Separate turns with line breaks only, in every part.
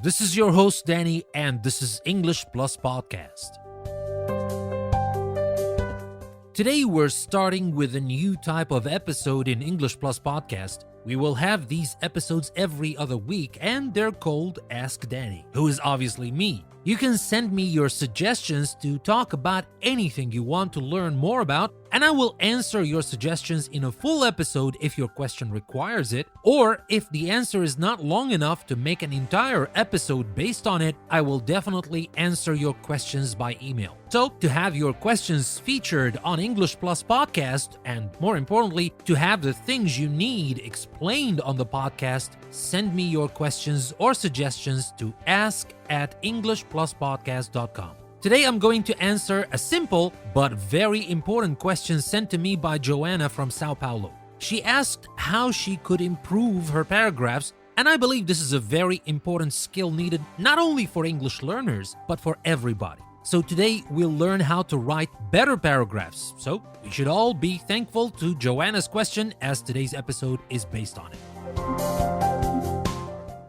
This is your host, Danny, and this is English Plus Podcast. Today, we're starting with a new type of episode in English Plus Podcast. We will have these episodes every other week, and they're called Ask Danny, who is obviously me. You can send me your suggestions to talk about anything you want to learn more about, and I will answer your suggestions in a full episode if your question requires it, or if the answer is not long enough to make an entire episode based on it, I will definitely answer your questions by email. So, to have your questions featured on English Plus Podcast, and more importantly, to have the things you need explained on the podcast, send me your questions or suggestions to ask@englishpluspodcast.com. Today, I'm going to answer a simple but very important question sent to me by Joanna from Sao Paulo. She asked how she could improve her paragraphs, and I believe this is a very important skill needed not only for English learners, but for everybody. So today, we'll learn how to write better paragraphs. So we should all be thankful to Joanna's question, as today's episode is based on it.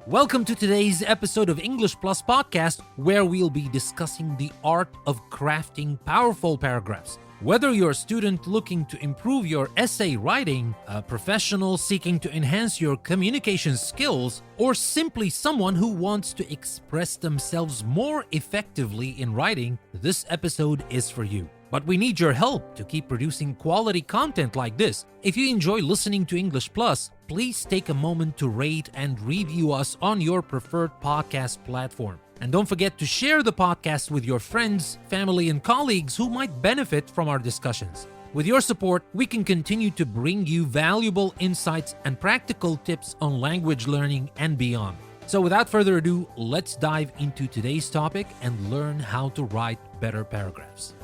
Welcome to today's episode of English Plus Podcast, where we'll be discussing the art of crafting powerful paragraphs. Whether you're a student looking to improve your essay writing, a professional seeking to enhance your communication skills, or simply someone who wants to express themselves more effectively in writing, this episode is for you. But we need your help to keep producing quality content like this. If you enjoy listening to English Plus, please take a moment to rate and review us on your preferred podcast platform. And don't forget to share the podcast with your friends, family, and colleagues who might benefit from our discussions. With your support, we can continue to bring you valuable insights and practical tips on language learning and beyond. So without further ado, let's dive into today's topic and learn how to write better paragraphs.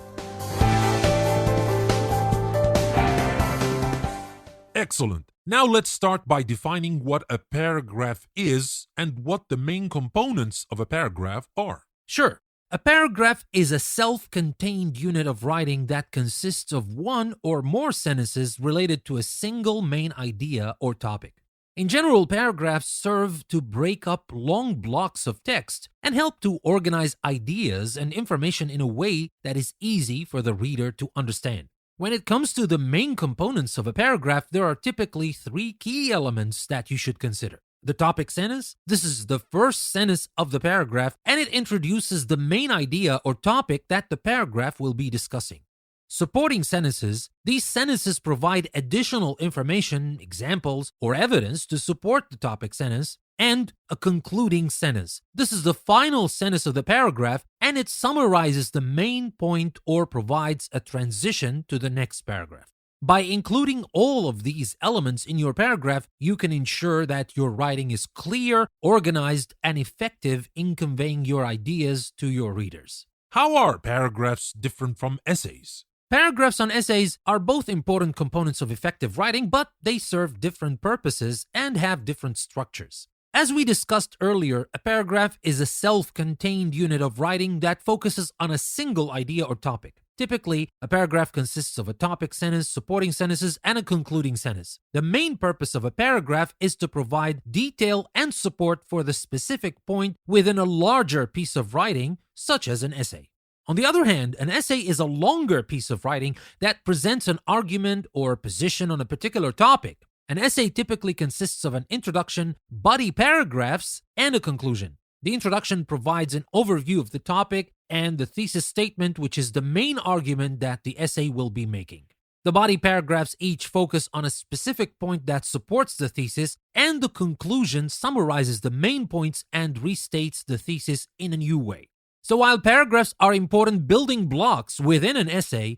Excellent. Now let's start by defining what a paragraph is and what the main components of a paragraph are.
Sure. A paragraph is a self-contained unit of writing that consists of one or more sentences related to a single main idea or topic. In general, paragraphs serve to break up long blocks of text and help to organize ideas and information in a way that is easy for the reader to understand. When it comes to the main components of a paragraph, there are typically three key elements that you should consider. The topic sentence. This is the first sentence of the paragraph, and it introduces the main idea or topic that the paragraph will be discussing. Supporting sentences. These sentences provide additional information, examples, or evidence to support the topic sentence. And a concluding sentence. This is the final sentence of the paragraph, and it summarizes the main point or provides a transition to the next paragraph. By including all of these elements in your paragraph, you can ensure that your writing is clear, organized, and effective in conveying your ideas to your readers.
How are paragraphs different from essays?
Paragraphs on essays are both important components of effective writing, but they serve different purposes and have different structures. As we discussed earlier, a paragraph is a self-contained unit of writing that focuses on a single idea or topic. Typically, a paragraph consists of a topic sentence, supporting sentences, and a concluding sentence. The main purpose of a paragraph is to provide detail and support for the specific point within a larger piece of writing, such as an essay. On the other hand, an essay is a longer piece of writing that presents an argument or position on a particular topic. An essay typically consists of an introduction, body paragraphs, and a conclusion. The introduction provides an overview of the topic and the thesis statement, which is the main argument that the essay will be making. The body paragraphs each focus on a specific point that supports the thesis, and the conclusion summarizes the main points and restates the thesis in a new way. So while paragraphs are important building blocks within an essay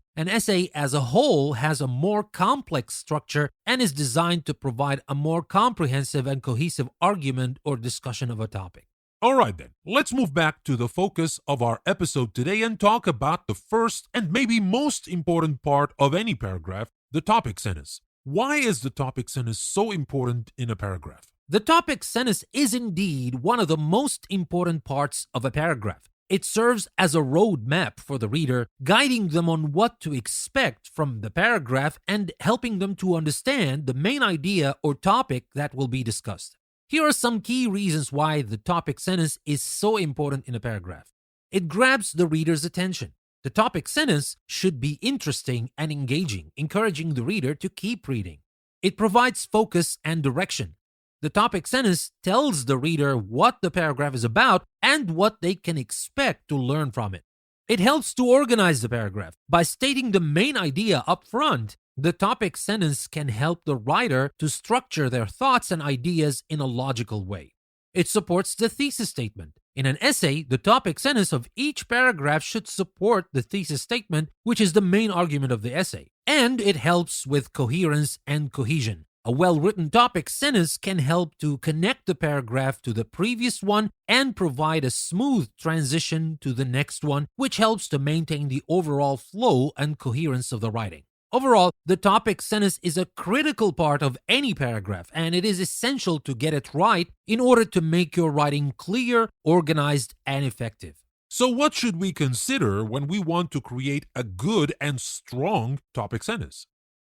as a whole has a more complex structure and is designed to provide a more comprehensive and cohesive argument or discussion of a topic.
All right then, let's move back to the focus of our episode today and talk about the first and maybe most important part of any paragraph, the topic sentence. Why is the topic sentence so important in a paragraph?
The topic sentence is indeed one of the most important parts of a paragraph. It serves as a roadmap for the reader, guiding them on what to expect from the paragraph and helping them to understand the main idea or topic that will be discussed. Here are some key reasons why the topic sentence is so important in a paragraph. It grabs the reader's attention. The topic sentence should be interesting and engaging, encouraging the reader to keep reading. It provides focus and direction. The topic sentence tells the reader what the paragraph is about and what they can expect to learn from it. It helps to organize the paragraph. By stating the main idea up front, the topic sentence can help the writer to structure their thoughts and ideas in a logical way. It supports the thesis statement. In an essay, the topic sentence of each paragraph should support the thesis statement, which is the main argument of the essay. And it helps with coherence and cohesion. A well-written topic sentence can help to connect the paragraph to the previous one and provide a smooth transition to the next one, which helps to maintain the overall flow and coherence of the writing. Overall, the topic sentence is a critical part of any paragraph, and it is essential to get it right in order to make your writing clear, organized, and effective.
So what should we consider when we want to create a good and strong topic sentence?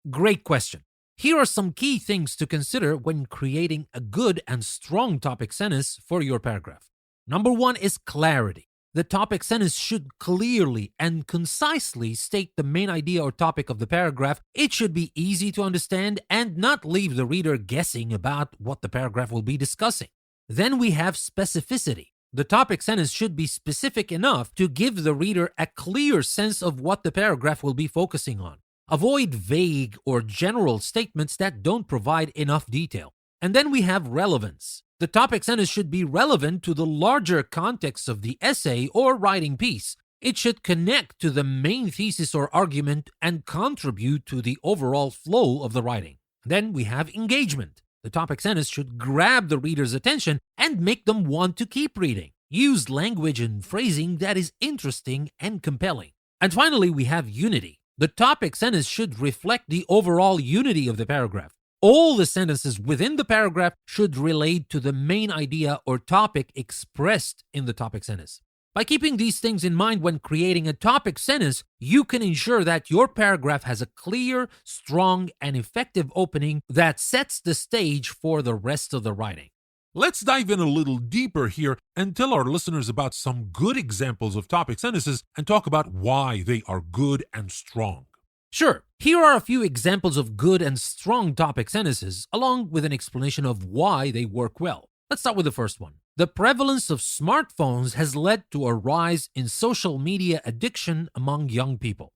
Great question. Here are some key things to consider when creating a good and strong topic sentence for your paragraph. Number one is clarity. The topic sentence should clearly and concisely state the main idea or topic of the paragraph. It should be easy to understand and not leave the reader guessing about what the paragraph will be discussing. Then we have specificity. The topic sentence should be specific enough to give the reader a clear sense of what the paragraph will be focusing on. Avoid vague or general statements that don't provide enough detail. And then we have relevance. The topic sentence should be relevant to the larger context of the essay or writing piece. It should connect to the main thesis or argument and contribute to the overall flow of the writing. Then we have engagement. The topic sentence should grab the reader's attention and make them want to keep reading. Use language and phrasing that is interesting and compelling. And finally, we have unity. The topic sentence should reflect the overall unity of the paragraph. All the sentences within the paragraph should relate to the main idea or topic expressed in the topic sentence. By keeping these things in mind when creating a topic sentence, you can ensure that your paragraph has a clear, strong, and effective opening that sets the stage for the rest of the writing.
Let's dive in a little deeper here and tell our listeners about some good examples of topic sentences and talk about why they are good and strong.
Sure, here are a few examples of good and strong topic sentences, along with an explanation of why they work well. Let's start with the first one. The prevalence of smartphones has led to a rise in social media addiction among young people.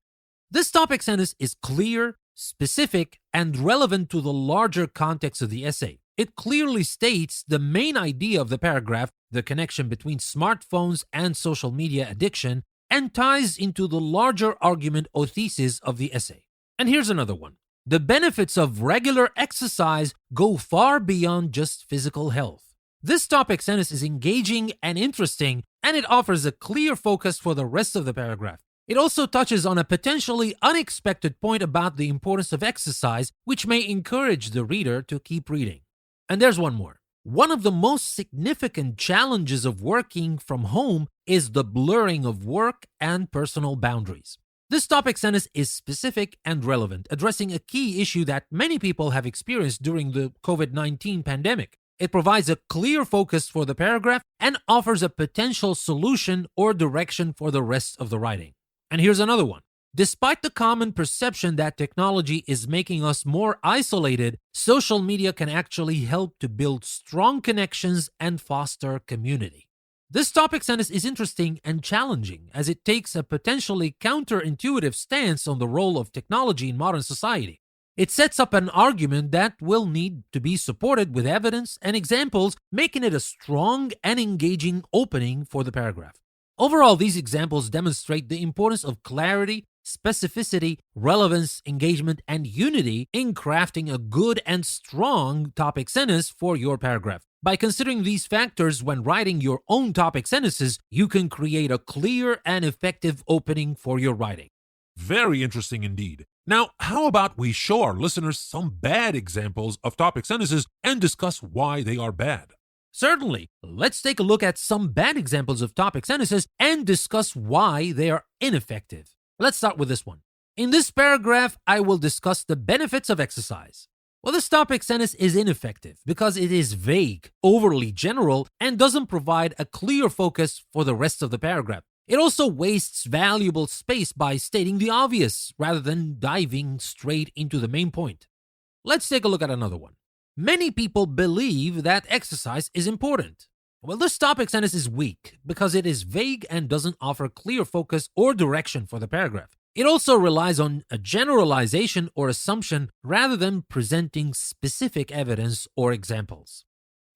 This topic sentence is clear, specific, and relevant to the larger context of the essay. It clearly states the main idea of the paragraph, the connection between smartphones and social media addiction, and ties into the larger argument or thesis of the essay. And here's another one. The benefits of regular exercise go far beyond just physical health. This topic sentence is engaging and interesting, and it offers a clear focus for the rest of the paragraph. It also touches on a potentially unexpected point about the importance of exercise, which may encourage the reader to keep reading. And there's one more. One of the most significant challenges of working from home is the blurring of work and personal boundaries. This topic sentence is specific and relevant, addressing a key issue that many people have experienced during the COVID-19 pandemic. It provides a clear focus for the paragraph and offers a potential solution or direction for the rest of the writing. And here's another one. Despite the common perception that technology is making us more isolated, social media can actually help to build strong connections and foster community. This topic sentence is interesting and challenging as it takes a potentially counterintuitive stance on the role of technology in modern society. It sets up an argument that will need to be supported with evidence and examples, making it a strong and engaging opening for the paragraph. Overall, these examples demonstrate the importance of clarity, specificity, relevance, engagement, and unity in crafting a good and strong topic sentence for your paragraph. By considering these factors when writing your own topic sentences, you can create a clear and effective opening for your writing.
Very interesting indeed. Now, how about we show our listeners some bad examples of topic sentences and discuss why they are bad?
Certainly. Let's take a look at some bad examples of topic sentences and discuss why they are ineffective. Let's start with this one. In this paragraph, I will discuss the benefits of exercise. Well, this topic sentence is ineffective because it is vague, overly general, and doesn't provide a clear focus for the rest of the paragraph. It also wastes valuable space by stating the obvious rather than diving straight into the main point. Let's take a look at another one. Many people believe that exercise is important. Well, this topic sentence is weak because it is vague and doesn't offer clear focus or direction for the paragraph. It also relies on a generalization or assumption rather than presenting specific evidence or examples.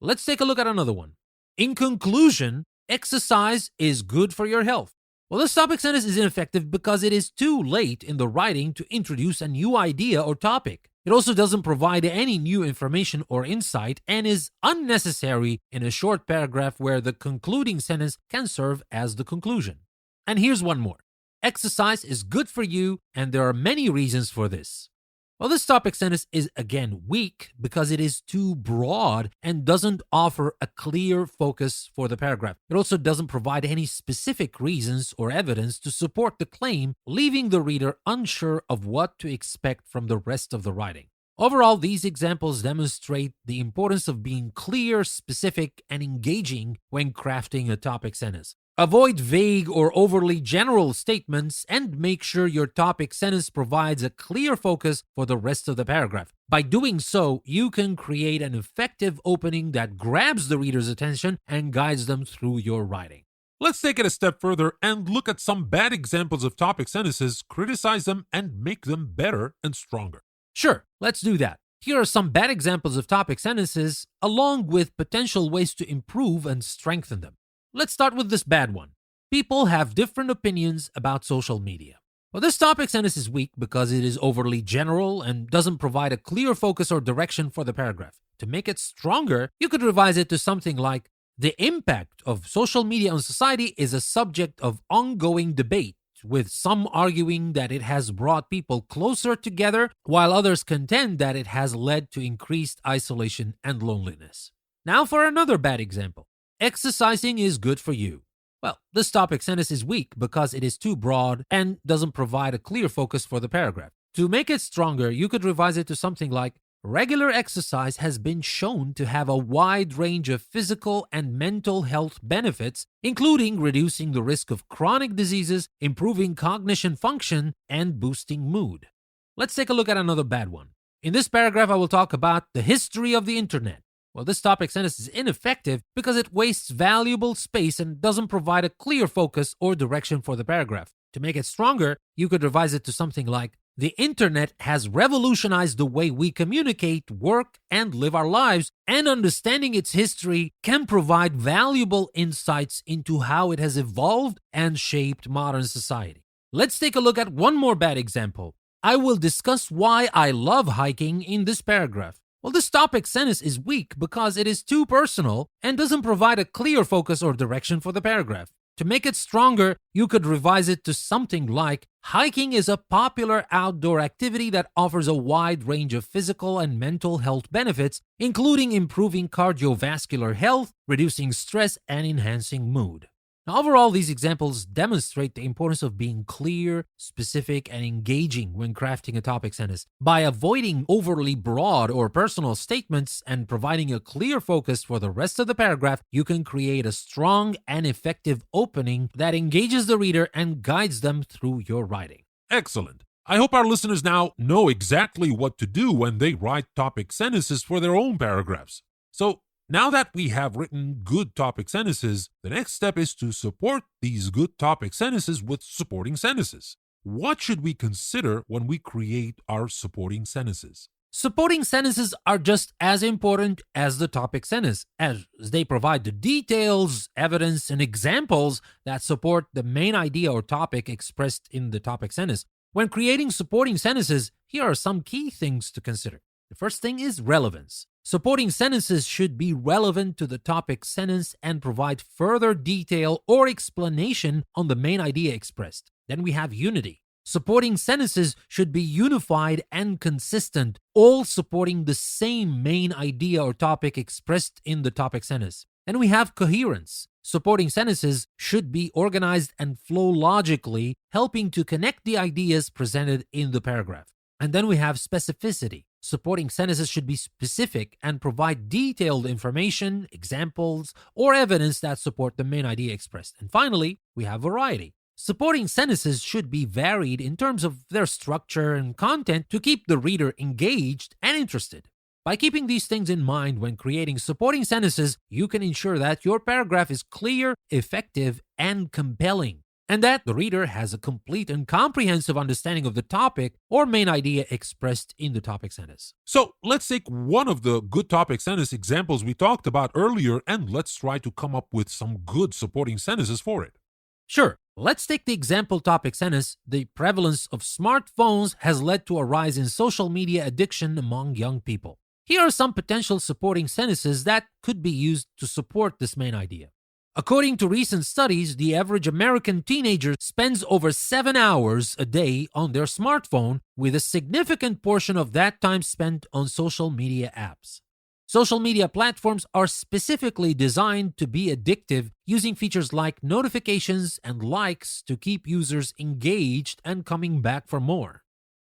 Let's take a look at another one. In conclusion, exercise is good for your health. Well, this topic sentence is ineffective because it is too late in the writing to introduce a new idea or topic. It also doesn't provide any new information or insight and is unnecessary in a short paragraph where the concluding sentence can serve as the conclusion. And here's one more. Exercise is good for you, and there are many reasons for this. Well, this topic sentence is again weak because it is too broad and doesn't offer a clear focus for the paragraph. It also doesn't provide any specific reasons or evidence to support the claim, leaving the reader unsure of what to expect from the rest of the writing. Overall, these examples demonstrate the importance of being clear, specific, and engaging when crafting a topic sentence. Avoid vague or overly general statements and make sure your topic sentence provides a clear focus for the rest of the paragraph. By doing so, you can create an effective opening that grabs the reader's attention and guides them through your writing.
Let's take it a step further and look at some bad examples of topic sentences, criticize them, and make them better and stronger.
Sure, let's do that. Here are some bad examples of topic sentences, along with potential ways to improve and strengthen them. Let's start with this bad one. People have different opinions about social media. Well, this topic sentence is weak because it is overly general and doesn't provide a clear focus or direction for the paragraph. To make it stronger, you could revise it to something like, the impact of social media on society is a subject of ongoing debate, with some arguing that it has brought people closer together, while others contend that it has led to increased isolation and loneliness. Now for another bad example. Exercising is good for you. Well, this topic sentence is weak because it is too broad and doesn't provide a clear focus for the paragraph. To make it stronger, you could revise it to something like, regular exercise has been shown to have a wide range of physical and mental health benefits, including reducing the risk of chronic diseases, improving cognition function, and boosting mood. Let's take a look at another bad one. In this paragraph, I will talk about the history of the internet. Well, this topic sentence is ineffective because it wastes valuable space and doesn't provide a clear focus or direction for the paragraph. To make it stronger, you could revise it to something like, the internet has revolutionized the way we communicate, work, and live our lives, and understanding its history can provide valuable insights into how it has evolved and shaped modern society. Let's take a look at one more bad example. I will discuss why I love hiking in this paragraph. Well, this topic sentence is weak because it is too personal and doesn't provide a clear focus or direction for the paragraph. To make it stronger, you could revise it to something like, hiking is a popular outdoor activity that offers a wide range of physical and mental health benefits, including improving cardiovascular health, reducing stress, and enhancing mood. Now, overall, these examples demonstrate the importance of being clear, specific, and engaging when crafting a topic sentence. By avoiding overly broad or personal statements and providing a clear focus for the rest of the paragraph, you can create a strong and effective opening that engages the reader and guides them through your writing.
Excellent. I hope our listeners now know exactly what to do when they write topic sentences for their own paragraphs. So, now that we have written good topic sentences, the next step is to support these good topic sentences with supporting sentences. What should we consider when we create our supporting sentences?
Supporting sentences are just as important as the topic sentence, as they provide the details, evidence, and examples that support the main idea or topic expressed in the topic sentence. When creating supporting sentences, here are some key things to consider. The first thing is relevance. Supporting sentences should be relevant to the topic sentence and provide further detail or explanation on the main idea expressed. Then we have unity. Supporting sentences should be unified and consistent, all supporting the same main idea or topic expressed in the topic sentence. Then we have coherence. Supporting sentences should be organized and flow logically, helping to connect the ideas presented in the paragraph. And then we have specificity. Supporting sentences should be specific and provide detailed information, examples, or evidence that support the main idea expressed. And finally, we have variety. Supporting sentences should be varied in terms of their structure and content to keep the reader engaged and interested. By keeping these things in mind when creating supporting sentences, you can ensure that your paragraph is clear, effective, and compelling, and that the reader has a complete and comprehensive understanding of the topic or main idea expressed in the topic sentence.
So let's take one of the good topic sentence examples we talked about earlier and let's try to come up with some good supporting sentences for it.
Sure, let's take the example topic sentence. The prevalence of smartphones has led to a rise in social media addiction among young people. Here are some potential supporting sentences that could be used to support this main idea. According to recent studies, the average American teenager spends over 7 hours a day on their smartphone, with a significant portion of that time spent on social media apps. Social media platforms are specifically designed to be addictive, using features like notifications and likes to keep users engaged and coming back for more.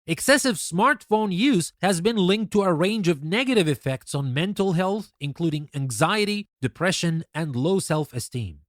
Excessive smartphone use has been linked to a range of negative effects on mental health, including anxiety, depression, and low self-esteem.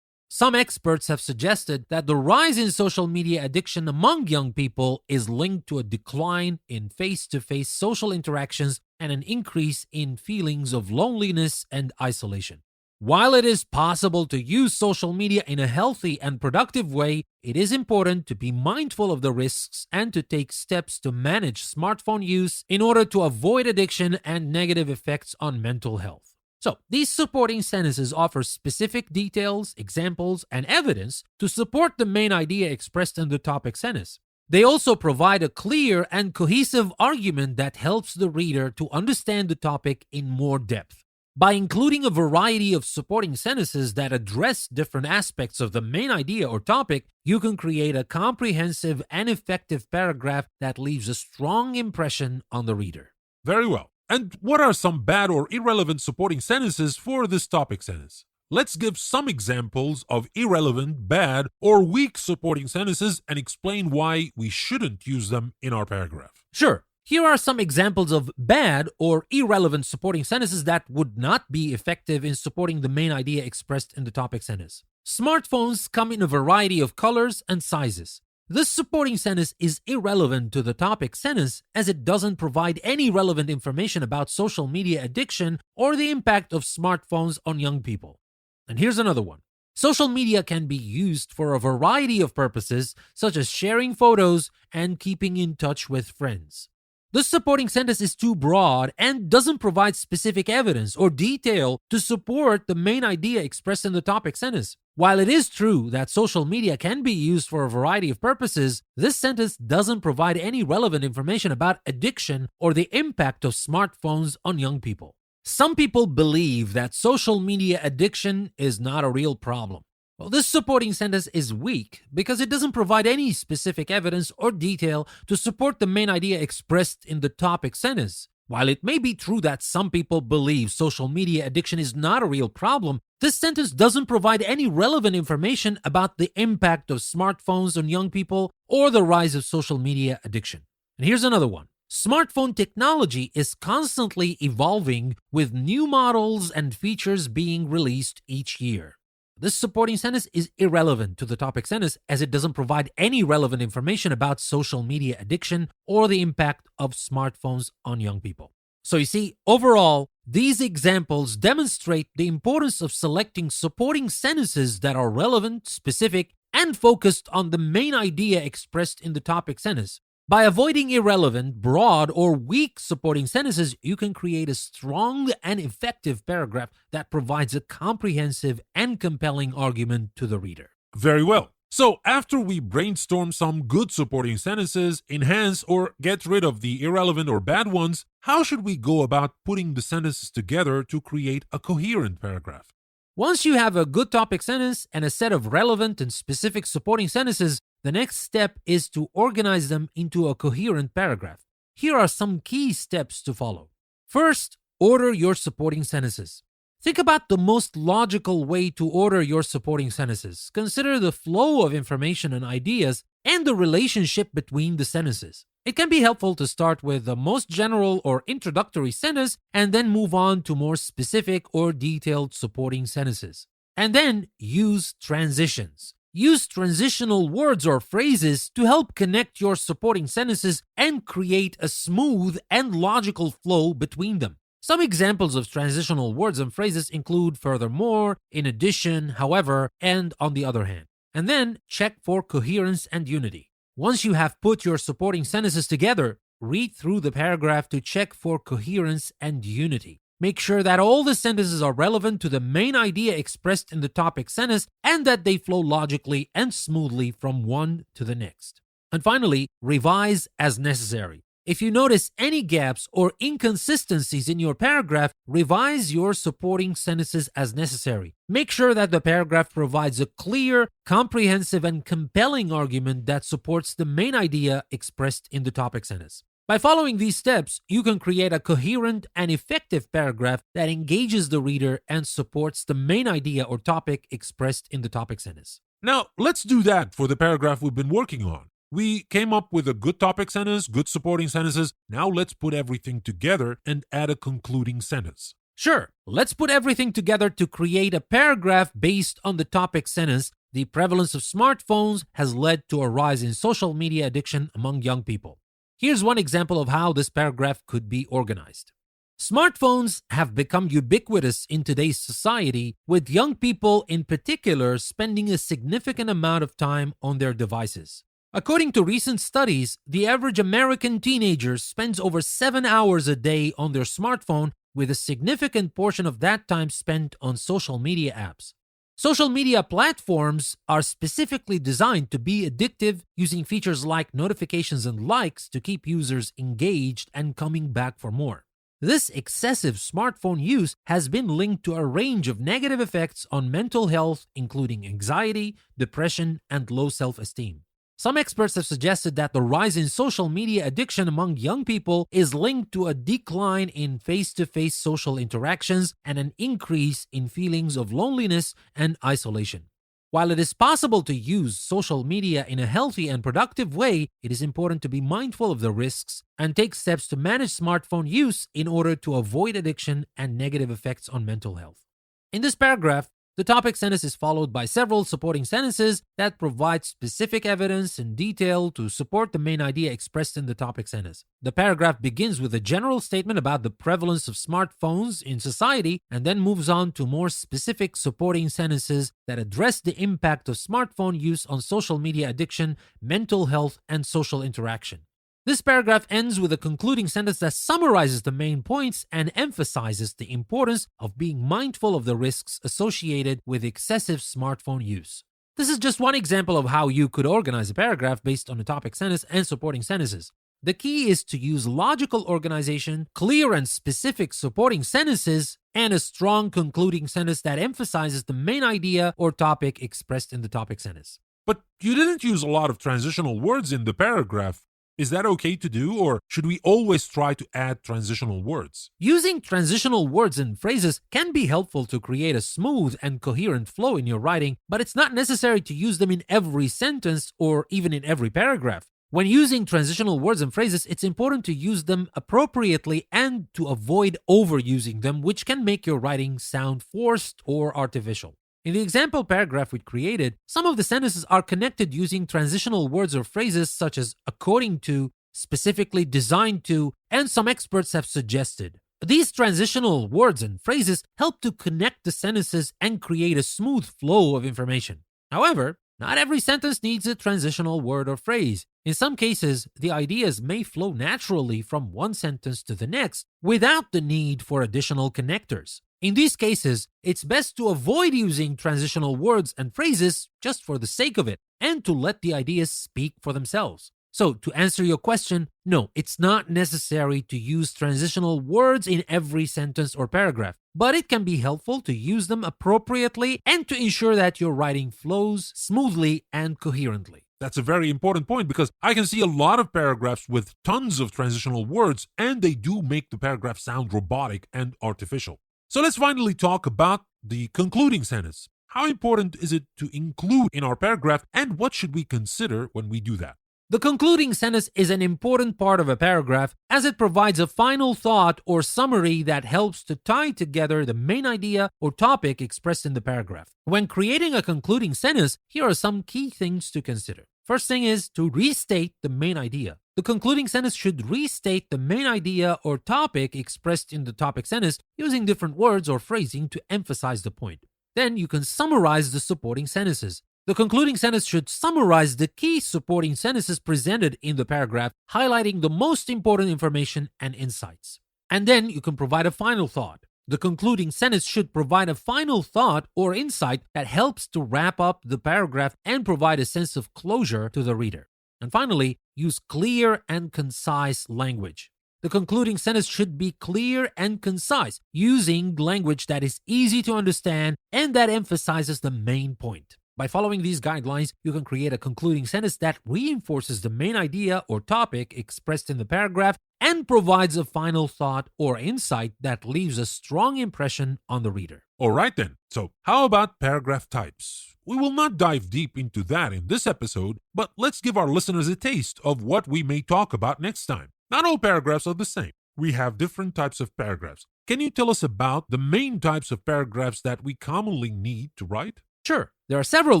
Some experts have suggested that the rise in social media addiction among young people is linked to a decline in face-to-face social interactions and an increase in feelings of loneliness and isolation. While it is possible to use social media in a healthy and productive way, it is important to be mindful of the risks and to take steps to manage smartphone use in order to avoid addiction and negative effects on mental health. So, these supporting sentences offer specific details, examples, and evidence to support the main idea expressed in the topic sentence. They also provide a clear and cohesive argument that helps the reader to understand the topic in more depth. By including a variety of supporting sentences that address different aspects of the main idea or topic, you can create a comprehensive and effective paragraph that leaves a strong impression on the reader.
Very well. And what are some bad or irrelevant supporting sentences for this topic sentence? Let's give some examples of irrelevant, bad, or weak supporting sentences and explain why we shouldn't use them in our paragraph.
Sure. Here are some examples of bad or irrelevant supporting sentences that would not be effective in supporting the main idea expressed in the topic sentence. Smartphones come in a variety of colors and sizes. This supporting sentence is irrelevant to the topic sentence as it doesn't provide any relevant information about social media addiction or the impact of smartphones on young people. And here's another one. Social media can be used for a variety of purposes, such as sharing photos and keeping in touch with friends. This supporting sentence is too broad and doesn't provide specific evidence or detail to support the main idea expressed in the topic sentence. While it is true that social media can be used for a variety of purposes, this sentence doesn't provide any relevant information about addiction or the impact of smartphones on young people. Some people believe that social media addiction is not a real problem. Well, this supporting sentence is weak because it doesn't provide any specific evidence or detail to support the main idea expressed in the topic sentence. While it may be true that some people believe social media addiction is not a real problem, this sentence doesn't provide any relevant information about the impact of smartphones on young people or the rise of social media addiction. And here's another one. Smartphone technology is constantly evolving with new models and features being released each year. This supporting sentence is irrelevant to the topic sentence as it doesn't provide any relevant information about social media addiction or the impact of smartphones on young people. So you see, overall, these examples demonstrate the importance of selecting supporting sentences that are relevant, specific, and focused on the main idea expressed in the topic sentence. By avoiding irrelevant, broad, or weak supporting sentences, you can create a strong and effective paragraph that provides a comprehensive and compelling argument to the reader.
Very well. So after we brainstorm some good supporting sentences, enhance or get rid of the irrelevant or bad ones, how should we go about putting the sentences together to create a coherent paragraph?
Once you have a good topic sentence and a set of relevant and specific supporting sentences, the next step is to organize them into a coherent paragraph. Here are some key steps to follow. First, order your supporting sentences. Think about the most logical way to order your supporting sentences. Consider the flow of information and ideas and the relationship between the sentences. It can be helpful to start with the most general or introductory sentence and then move on to more specific or detailed supporting sentences. And then use transitions. Use transitional words or phrases to help connect your supporting sentences and create a smooth and logical flow between them. Some examples of transitional words and phrases include furthermore, in addition, however, and on the other hand. And then check for coherence and unity. Once you have put your supporting sentences together, read through the paragraph to check for coherence and unity. Make sure that all the sentences are relevant to the main idea expressed in the topic sentence and that they flow logically and smoothly from one to the next. And finally, revise as necessary. If you notice any gaps or inconsistencies in your paragraph, revise your supporting sentences as necessary. Make sure that the paragraph provides a clear, comprehensive, and compelling argument that supports the main idea expressed in the topic sentence. By following these steps, you can create a coherent and effective paragraph that engages the reader and supports the main idea or topic expressed in the topic sentence.
Now, let's do that for the paragraph we've been working on. We came up with a good topic sentence, good supporting sentences. Now let's put everything together and add a concluding sentence.
Sure, let's put everything together to create a paragraph based on the topic sentence. The prevalence of smartphones has led to a rise in social media addiction among young people. Here's one example of how this paragraph could be organized. Smartphones have become ubiquitous in today's society, with young people in particular spending a significant amount of time on their devices. According to recent studies, the average American teenager spends over 7 hours a day on their smartphone, with a significant portion of that time spent on social media apps. Social media platforms are specifically designed to be addictive, using features like notifications and likes to keep users engaged and coming back for more. This excessive smartphone use has been linked to a range of negative effects on mental health, including anxiety, depression, and low self-esteem. Some experts have suggested that the rise in social media addiction among young people is linked to a decline in face-to-face social interactions and an increase in feelings of loneliness and isolation. While it is possible to use social media in a healthy and productive way, it is important to be mindful of the risks and take steps to manage smartphone use in order to avoid addiction and negative effects on mental health. In this paragraph, the topic sentence is followed by several supporting sentences that provide specific evidence and detail to support the main idea expressed in the topic sentence. The paragraph begins with a general statement about the prevalence of smartphones in society and then moves on to more specific supporting sentences that address the impact of smartphone use on social media addiction, mental health, and social interaction. This paragraph ends with a concluding sentence that summarizes the main points and emphasizes the importance of being mindful of the risks associated with excessive smartphone use. This is just one example of how you could organize a paragraph based on a topic sentence and supporting sentences. The key is to use logical organization, clear and specific supporting sentences, and a strong concluding sentence that emphasizes the main idea or topic expressed in the topic sentence.
But you didn't use a lot of transitional words in the paragraph. Is that okay to do, or should we always try to add transitional words?
Using transitional words and phrases can be helpful to create a smooth and coherent flow in your writing, but it's not necessary to use them in every sentence or even in every paragraph. When using transitional words and phrases, it's important to use them appropriately and to avoid overusing them, which can make your writing sound forced or artificial. In the example paragraph we created, some of the sentences are connected using transitional words or phrases such as according to, specifically designed to, and some experts have suggested. These transitional words and phrases help to connect the sentences and create a smooth flow of information. However, not every sentence needs a transitional word or phrase. In some cases, the ideas may flow naturally from one sentence to the next without the need for additional connectors. In these cases, it's best to avoid using transitional words and phrases just for the sake of it and to let the ideas speak for themselves. So, to answer your question, no, it's not necessary to use transitional words in every sentence or paragraph, but it can be helpful to use them appropriately and to ensure that your writing flows smoothly and coherently.
That's a very important point because I can see a lot of paragraphs with tons of transitional words and they do make the paragraph sound robotic and artificial. So let's finally talk about the concluding sentence. How important is it to include in our paragraph and what should we consider when we do that?
The concluding sentence is an important part of a paragraph as it provides a final thought or summary that helps to tie together the main idea or topic expressed in the paragraph. When creating a concluding sentence, here are some key things to consider. First thing is to restate the main idea. The concluding sentence should restate the main idea or topic expressed in the topic sentence using different words or phrasing to emphasize the point. Then you can summarize the supporting sentences. The concluding sentence should summarize the key supporting sentences presented in the paragraph, highlighting the most important information and insights. And then you can provide a final thought. The concluding sentence should provide a final thought or insight that helps to wrap up the paragraph and provide a sense of closure to the reader. And finally, use clear and concise language. The concluding sentence should be clear and concise, using language that is easy to understand and that emphasizes the main point. By following these guidelines, you can create a concluding sentence that reinforces the main idea or topic expressed in the paragraph and provides a final thought or insight that leaves a strong impression on the reader.
Alright then, so how about paragraph types? We will not dive deep into that in this episode, but let's give our listeners a taste of what we may talk about next time. Not all paragraphs are the same. We have different types of paragraphs. Can you tell us about the main types of paragraphs that we commonly need to write?
Sure, there are several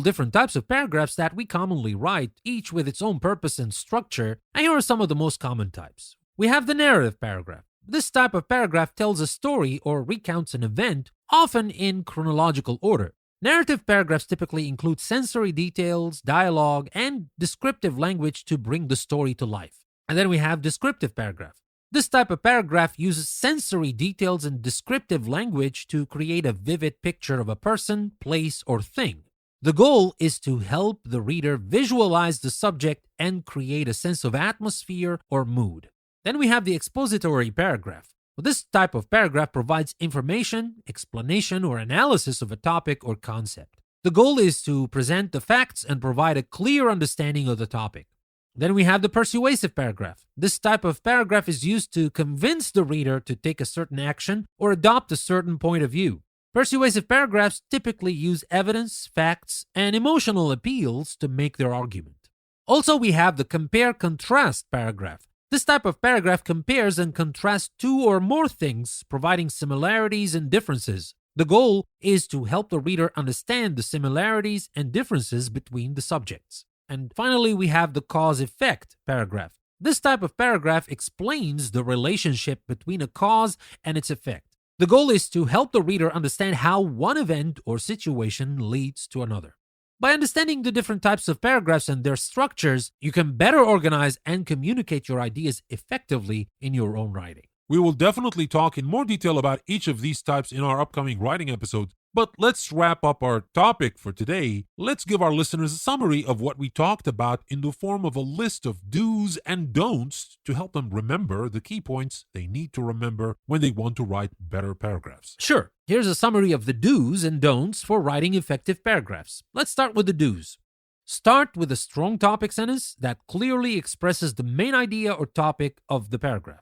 different types of paragraphs that we commonly write, each with its own purpose and structure, and here are some of the most common types. We have the narrative paragraph. This type of paragraph tells a story or recounts an event, often in chronological order. Narrative paragraphs typically include sensory details, dialogue, and descriptive language to bring the story to life. And then we have descriptive paragraph. This type of paragraph uses sensory details and descriptive language to create a vivid picture of a person, place, or thing. The goal is to help the reader visualize the subject and create a sense of atmosphere or mood. Then we have the expository paragraph. This type of paragraph provides information, explanation, or analysis of a topic or concept. The goal is to present the facts and provide a clear understanding of the topic. Then we have the persuasive paragraph. This type of paragraph is used to convince the reader to take a certain action or adopt a certain point of view. Persuasive paragraphs typically use evidence, facts, and emotional appeals to make their argument. Also, we have the compare-contrast paragraph. This type of paragraph compares and contrasts two or more things, providing similarities and differences. The goal is to help the reader understand the similarities and differences between the subjects. And finally, we have the cause-effect paragraph. This type of paragraph explains the relationship between a cause and its effect. The goal is to help the reader understand how one event or situation leads to another. By understanding the different types of paragraphs and their structures, you can better organize and communicate your ideas effectively in your own writing.
We will definitely talk in more detail about each of these types in our upcoming writing episodes, but let's wrap up our topic for today. Let's give our listeners a summary of what we talked about in the form of a list of do's and don'ts to help them remember the key points they need to remember when they want to write better paragraphs.
Sure, here's a summary of the do's and don'ts for writing effective paragraphs. Let's start with the do's. Start with a strong topic sentence that clearly expresses the main idea or topic of the paragraph.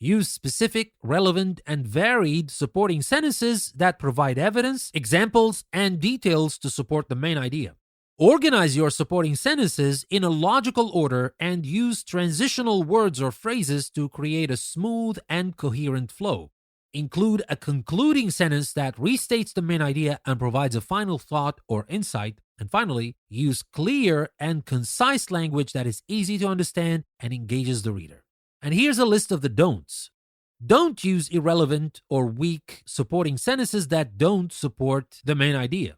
Use specific, relevant, and varied supporting sentences that provide evidence, examples, and details to support the main idea. Organize your supporting sentences in a logical order and use transitional words or phrases to create a smooth and coherent flow. Include a concluding sentence that restates the main idea and provides a final thought or insight. And finally, use clear and concise language that is easy to understand and engages the reader. And here's a list of the don'ts. Don't use irrelevant or weak supporting sentences that don't support the main idea.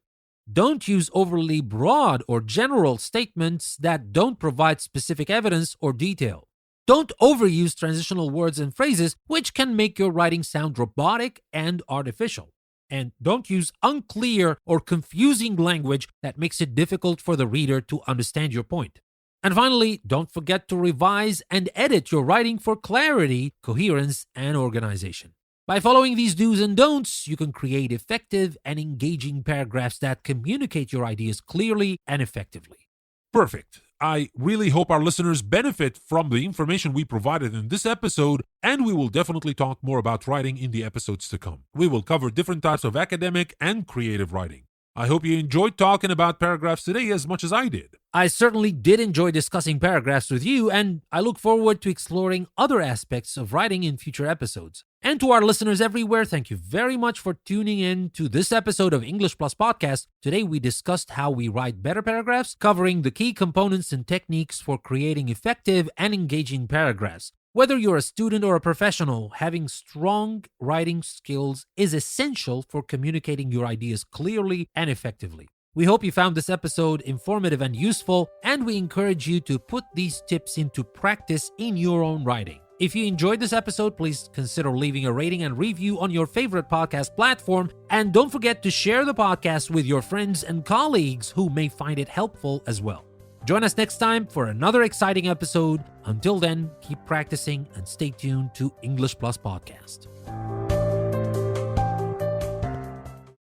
Don't use overly broad or general statements that don't provide specific evidence or detail. Don't overuse transitional words and phrases, which can make your writing sound robotic and artificial. And don't use unclear or confusing language that makes it difficult for the reader to understand your point. And finally, don't forget to revise and edit your writing for clarity, coherence, and organization. By following these do's and don'ts, you can create effective and engaging paragraphs that communicate your ideas clearly and effectively.
Perfect. I really hope our listeners benefit from the information we provided in this episode, and we will definitely talk more about writing in the episodes to come. We will cover different types of academic and creative writing. I hope you enjoyed talking about paragraphs today as much as I did.
I certainly did enjoy discussing paragraphs with you, and I look forward to exploring other aspects of writing in future episodes. And to our listeners everywhere, thank you very much for tuning in to this episode of English Plus Podcast. Today we discussed how we write better paragraphs, covering the key components and techniques for creating effective and engaging paragraphs. Whether you're a student or a professional, having strong writing skills is essential for communicating your ideas clearly and effectively. We hope you found this episode informative and useful, and we encourage you to put these tips into practice in your own writing. If you enjoyed this episode, please consider leaving a rating and review on your favorite podcast platform, and don't forget to share the podcast with your friends and colleagues who may find it helpful as well. Join us next time for another exciting episode. Until then, keep practicing and stay tuned to English Plus Podcast.